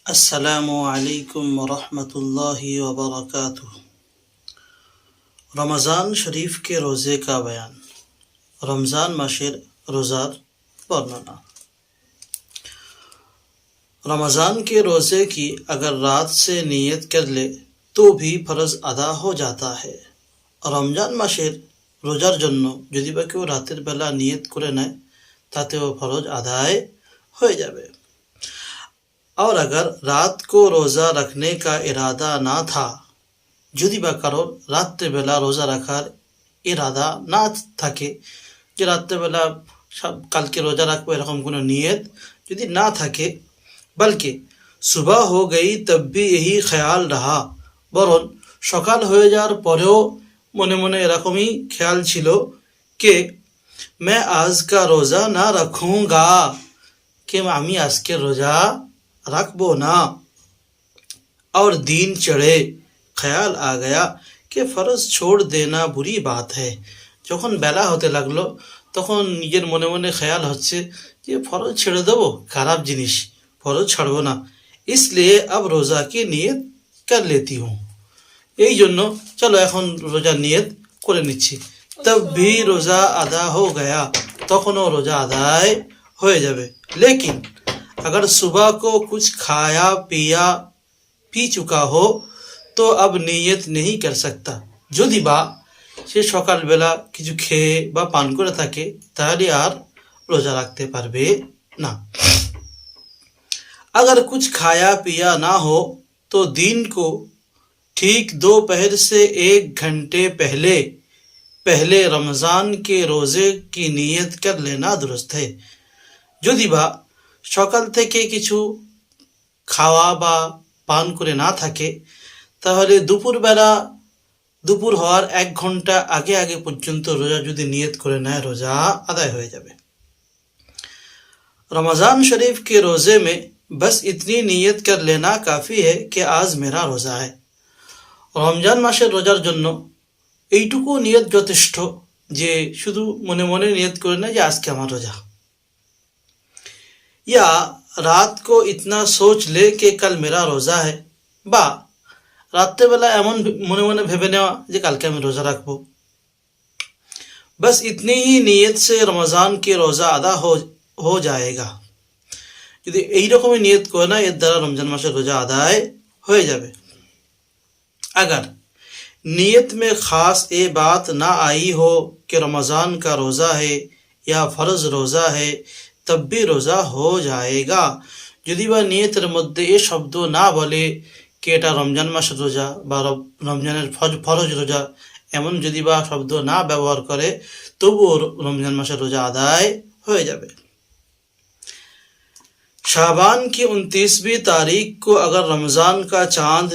अस्सलामु अलैकुम रहमतुल्लाहि व बरकातुह। रमज़ान शरीफ के रोज़े का बयान। रमज़ान मासेर रोज़ार बर्णना। रमज़ान के रोज़े की अगर रात से नियत कर ले तो भी फर्ज अदा हो जाता है। रमज़ान मासेर रोज़ार जन्य यदि बा केउ रातेर बेला नियत करे नेয় तातेও फरज आदाय हो जाबे। और अगर रात को रोज़ा रखने का इरादा ना था, যদি বা কারোর রাত্রেবেলা রোজা রাখার ইরাদা না থাকে, যে রাত্রেবেলা কালকে রোজা রাখবো এরকম কোনো নিয়ত যদি না থাকে, बल्कि सुबह हो गई तब भी यही ख्याल रहा, বরং সকাল হয়ে যাওয়ার পরেও মনে মনে এরকমই খেয়াল ছিল कि मैं आज का रोज़ा ना रखूँगा, कि আমি আজকে রোজা रखबो ना, और दिन चढ़े ख्याल आ गया कि फ़र्ज छोड़ देना बुरी बात है। যখন বেলা হতে লাগলো তখন নিজের মনে মনে খেয়াল হচ্ছে যে ফরজ ছেড়ে দেবো, খারাপ জিনিস, ফরজ ছাড়বো না, इसलिए अब रोज़ा की नियत कर लेती हूँ, এই জন্য চলো এখন রোজা নিয়ত করে নিচ্ছি। तब भी रोज़ा अदा हो गया, তখনও রোজা আদায় হয়ে যাবে। लेकिन अगर सुबह को कुछ खाया पिया पी चुका हो तो अब नियत नहीं कर सकता, যদি বা সে সকালবেলা কিছু খেয়ে বা পান করে থাকে তাহলে আর রোজা রাখতে পারবে না। अगर कुछ खाया पिया ना हो तो दिन को ठीक दोपहर से 1 घंटे पहले पहले रमज़ान के रोज़े की नियत कर लेना दुरुस्त है। যদি বা সকাল থেকে কিছু খাওয়া বা পান করে না থাকে তাহলে দুপুর হওয়ার 1 ঘন্টা আগে আগে পর্যন্ত রোজা যদি নিয়ত করে নেয় রোজা আদায় হয়ে যাবে। रमज़ान शरीफ के रोज़े में बस इतनी नियत कर लेना काफ़ी है कि आज मेरा रोज़ा है। रमज़ान मासेर रोजार জন্য এইটুকু নিয়ত যথেষ্ট যে শুধু মনে মনে নিয়ত করে নেয় যে আজকে আমার রোজা, या रात को इतना सोच ले कि कल मेरा रोज़ा है, বা রাত্রেবেলা এমন মনে মনে ভেবে নেওয়া যে কালকে আমি রোজা রাখবো। बस इतनी ही नियत से रमज़ान के रोज़ा अदा हो जाएगा, যদি এইরকমই নিয়ত করে না এর দ্বারা রমজান মাসের রোজা আদায় হয়ে যাবে। अगर नियत में ख़ास ये बात ना आई हो कि रमज़ान का रोज़ा है या फ़र्ज़ रोज़ा है तब भी रोज़ा हो जाएगा, যদি বা নিয়তের মধ্যে এ শব্দ না বলে कि এটা রমজান মাসের রোজা বা রমজানের ফরজ রোজা, এমন যদি বা শব্দ না ব্যবহার করে তবুও রমজান মাসের রোজা আদায় হয়ে যাবে। शाबान की 29वीं तारीख को अगर रमज़ान का चाँद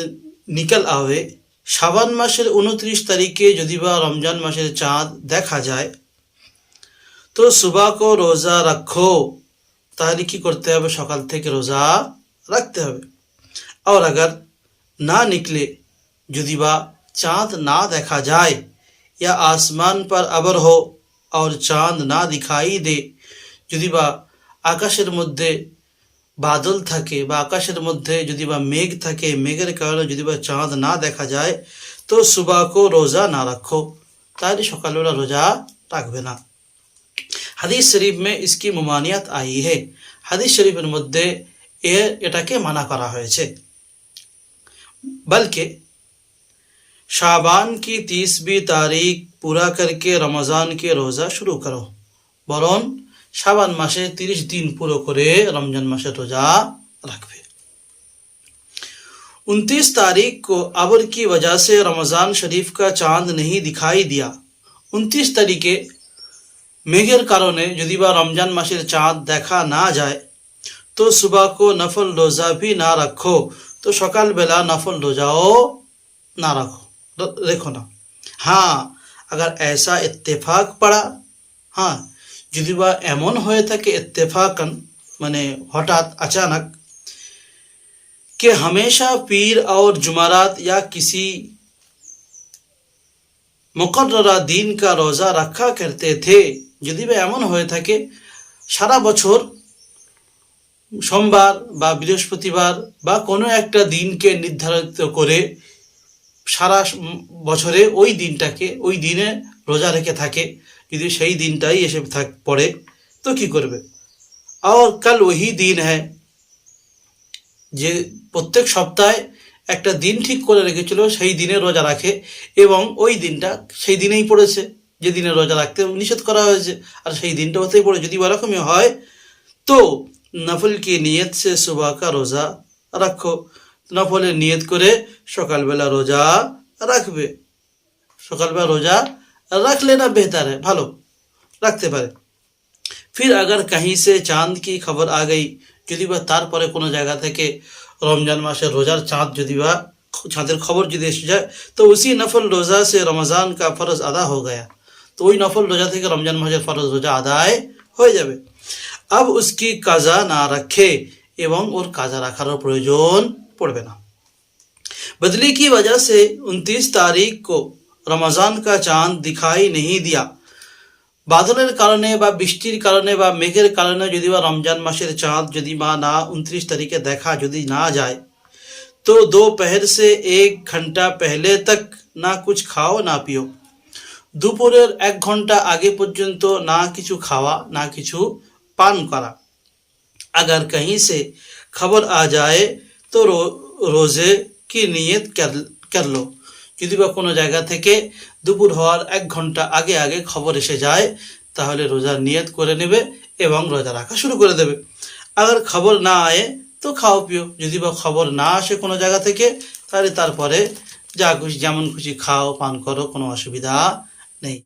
निकल आवे, শাবান মাসের 29 তারিখে যদি বা রমজান মাসের চাঁদ দেখা যায় तो सुबह को रोज़ा रखो, তাহলে কি করতে হবে? সকাল থেকে রোজা রাখতে হবে। और अगर ना निकले, যদি বা চাঁদ না দেখা যায়, या आसमान पर अबर हो और चाँद ना दिखाई दे, যদি বা আকাশের মধ্যে বাদল থাকে বা আকাশের মধ্যে যদি বা মেঘ থাকে, মেঘের কারণে যদি বা চাঁদ না দেখা যায় তো সুবাহ কো রোজা না রাখো, তাহলে সকালবেলা রোজা রাখবে না। হাদিস শরীফ में इसकी मुमानियत आई है, হাদিস শরীফের মধ্যে এটাকে মানা করা হয়েছে। बल्कि शाबान की 30वीं तारीख पूरा करके रमज़ान के रोज़ा शुरू करो, বরং শাবান মাসে 30 দিন পুরো করে রমজান মাসের রোজা রাখবে। 29 तारीख को अबर की वजह से रमज़ान शरीफ का चांद नहीं दिखाई दिया, 29 तारीखे মেঘের কারণে যদি বা রমজান মাসের চাঁদ দেখা না যায় तो सुबह को नफल रोज़ा भी ना रखो, तो সকালবেলা নফল রোজাও না রেখো না। हाँ, अगर ऐसा इत्तेफाक पड़ा, हाँ যদি বা এমন হয়ে থাকে इत्तेफाकन মানে হঠাৎ अचानक कि हमेशा पीर और जुमारात या किसी मुकर्ररा दिन का रोज़ा रखा करते थे, যদি বা এমন হয়ে থাকে সারা বছর সোমবার বা বৃহস্পতিবার বা কোনো একটা দিনকে নির্ধারিত করে সারা বছরে ওই দিনে রোজা রেখে থাকে, যদি সেই দিনটাই এসে পড়ে তো কি করবে। আর কাল ওই দিন হ্যাঁ, যে প্রত্যেক সপ্তাহে একটা দিন ঠিক করে রেখেছিল সেই দিনে রোজা রাখে এবং ওই দিনটা সেই দিনেই পড়েছে, যে দিনে রোজা রাখতে নিষেধ করা হয়েছে আর সেই দিনটা হতেই পড়ে। যদি ওরকমই হয় তো নফল কি নিয়ত সে সুবহ কা রোজা রাখো, নফলের নিয়ত করে সকালবেলা রোজা রাখবে। সকালবেলা রোজা रख लेना बेहतर है, ভালো রাখতে পারে। फिर अगर कहीं से चांद की खबर आ गई, যদি বা তারপরে কোনো জায়গা থেকে রমজান মাসের রোজার চাঁদ যদি বা চাঁদের খবর যদি এসে যায় তো उसी नफल रोज़ा से रमज़ान का फ़र्ज अदा हो गया, তো ওই নফল রোজা থেকে রমজান মাসের ফরজ রোজা আদায় হয়ে যাবে। अब उसकी কাজা না রাখে, এবং ওর কাজা রাখারও প্রয়োজন পড়বে না। बदली की वजह से 29 तारीख को रमज़ान का चांद दिखाई नहीं दिया, বাদলের কারণে বা বৃষ্টির কারণে বা মেঘের কারণে যদি বা রমজান মাসের চাঁদ যদি বা না 29 তারিখে দেখা যদি না যায় तो दोपहर से 1 घंटा पहले तक ना कुछ खाओ ना पियो, দুপুরের 1 ঘন্টা আগে পর্যন্ত না কিছু খাওয়া না কিছু পান করা। अगर कहीं से खबर आ जाए तो रोजे की नियत कर लो, যদি বা কোনো জায়গা থেকে দুপুর হওয়ার 1 ঘন্টা আগে আগে খবর এসে যায় তাহলে রোজার নিয়ত করে নেবে এবং রোজা রাখা শুরু করে দেবে। আবার খবর না আয়ে তো খাও পিও, যদি বা খবর না আসে কোনো জায়গা থেকে তাহলে তারপরে যা খুশি যেমন খুশি খাও পান করো, কোনো অসুবিধা